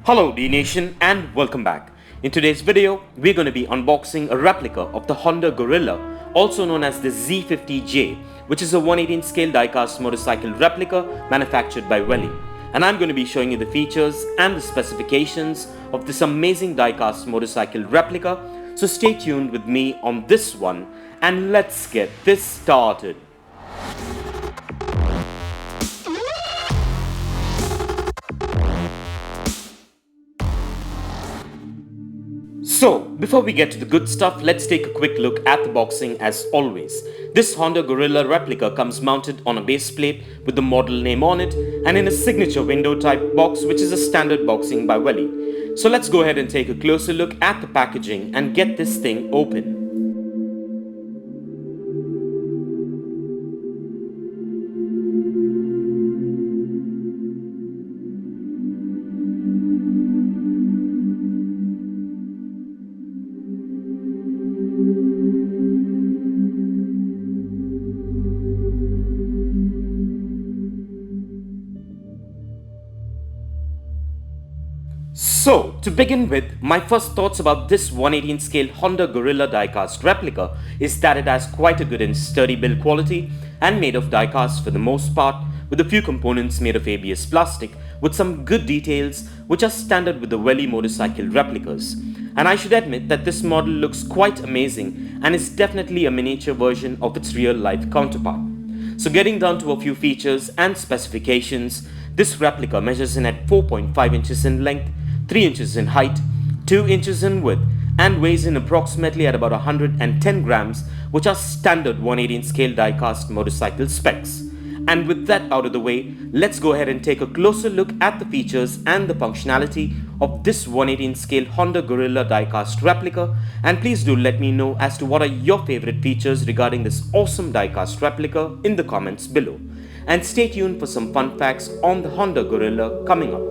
Hello Dnation and welcome back. In today's video, we're going to be unboxing a replica of the Honda Gorilla, also known as the Z50J, which is a 1/18 scale die-cast motorcycle replica manufactured by Welly. And I'm going to be showing you the features and the specifications of this amazing die-cast motorcycle replica. So stay tuned with me on this one and let's get this started. So, before we get to the good stuff, let's take a quick look at the boxing as always. This Honda Gorilla replica comes mounted on a base plate with the model name on it and in a signature window type box, which is a standard boxing by Welly. So let's go ahead and take a closer look at the packaging and get this thing open. So, to begin with, my first thoughts about this 1/18 scale Honda Gorilla die-cast replica is that it has quite a good and sturdy build quality and made of die-cast for the most part, with a few components made of ABS plastic with some good details which are standard with the Welly motorcycle replicas. And I should admit that this model looks quite amazing and is definitely a miniature version of its real life counterpart. So getting down to a few features and specifications, this replica measures in at 4.5 inches in length, 3 inches in height, 2 inches in width, and weighs in approximately at about 110 grams, which are standard 1/18 scale die-cast motorcycle specs. And with that out of the way, let's go ahead and take a closer look at the features and the functionality of this 1/18 scale Honda Gorilla die-cast replica. And please do let me know as to what are your favorite features regarding this awesome die-cast replica in the comments below. And stay tuned for some fun facts on the Honda Gorilla coming up.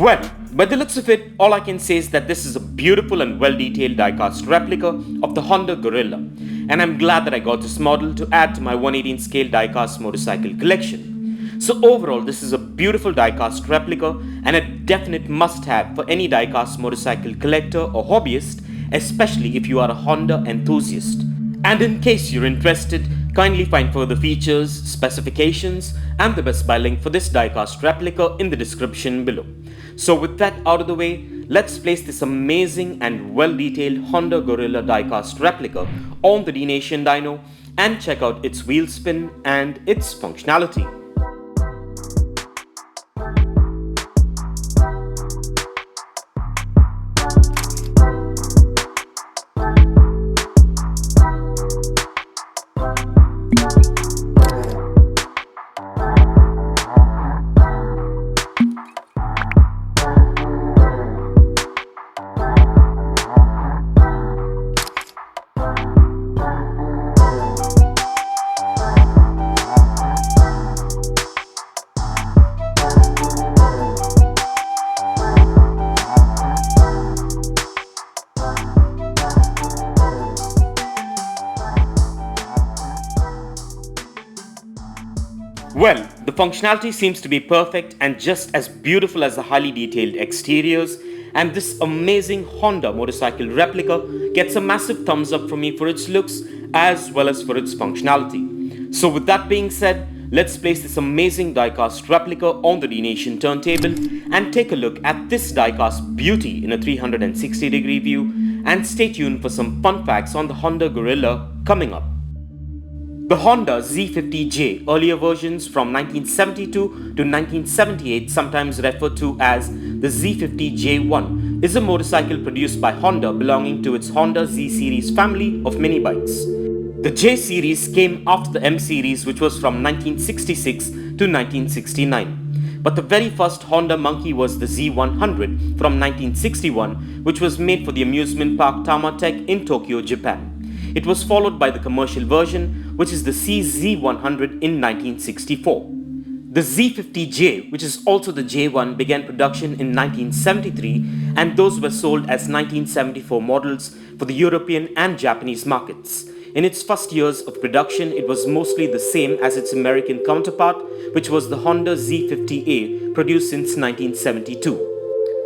Well, by the looks of it, all I can say is that this is a beautiful and well-detailed die-cast replica of the Honda Gorilla, and I'm glad that I got this model to add to my 1/18 scale die-cast motorcycle collection. So overall, this is a beautiful die-cast replica and a definite must-have for any die-cast motorcycle collector or hobbyist, especially if you are a Honda enthusiast. And in case you're interested, kindly find further features, specifications, and the best buy link for this die-cast replica in the description below. So with that out of the way, let's place this amazing and well-detailed Honda Gorilla die-cast replica on the Dnation dyno and check out its wheel spin and its functionality. Well, the functionality seems to be perfect and just as beautiful as the highly detailed exteriors, and this amazing Honda motorcycle replica gets a massive thumbs up from me for its looks as well as for its functionality. So with that being said, let's place this amazing diecast replica on the Dnation turntable and take a look at this diecast beauty in a 360-degree view, and stay tuned for some fun facts on the Honda Gorilla coming up. The Honda Z50J, earlier versions from 1972 to 1978, sometimes referred to as the Z50J1, is a motorcycle produced by Honda belonging to its Honda Z series family of mini bikes. The J series came after the M series, which was from 1966 to 1969. But the very first Honda monkey was the Z100 from 1961, which was made for the amusement park Tamatek in Tokyo, Japan. It was followed by the commercial version, which is the CZ100 in 1964. The Z50J, which is also the J1, began production in 1973, and those were sold as 1974 models for the European and Japanese markets. In its first years of production, it was mostly the same as its American counterpart, which was the Honda Z50A, produced since 1972.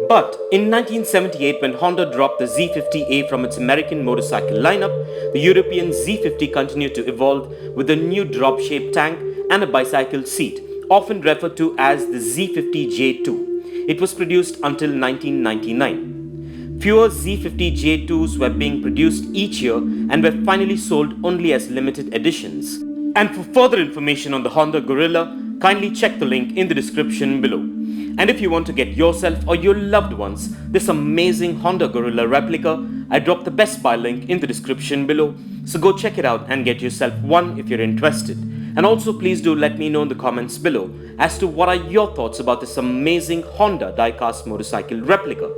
But in 1978, when Honda dropped the Z50A from its American motorcycle lineup, the European Z50 continued to evolve with a new drop-shaped tank and a bicycle seat, often referred to as the Z50J2. It was produced until 1999. Fewer Z50J2s were being produced each year and were finally sold only as limited editions. And for further information on the Honda Gorilla, kindly check the link in the description below. And if you want to get yourself or your loved ones this amazing Honda Gorilla replica, I dropped the Best Buy link in the description below, so go check it out and get yourself one if you're interested. And also please do let me know in the comments below as to what are your thoughts about this amazing Honda die-cast motorcycle replica.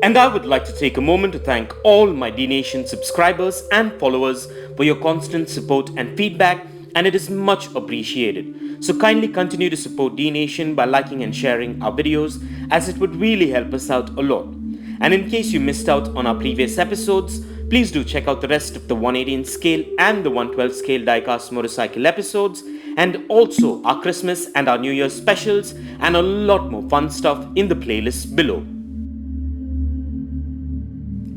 And I would like to take a moment to thank all my Dnation subscribers and followers for your constant support and feedback, and it is much appreciated. So kindly continue to support Dnation by liking and sharing our videos, as it would really help us out a lot. And in case you missed out on our previous episodes, please do check out the rest of the 118 scale and the 112 scale die-cast motorcycle episodes, and also our Christmas and our New Year specials, and a lot more fun stuff in the playlist below.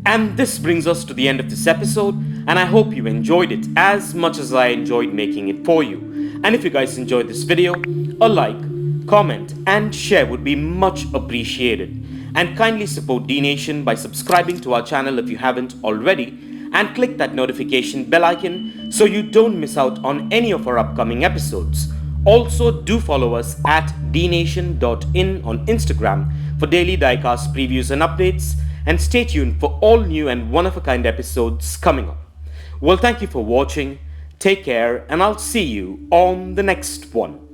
And this brings us to the end of this episode, and I hope you enjoyed it as much as I enjoyed making it for you. And if you guys enjoyed this video, a like, comment and share would be much appreciated. And kindly support Dnation by subscribing to our channel if you haven't already, and click that notification bell icon so you don't miss out on any of our upcoming episodes. Also do follow us at dnation.in on Instagram for daily diecast previews and updates, and stay tuned for all new and one-of-a-kind episodes coming up. Well, thank you for watching, take care, and I'll see you on the next one.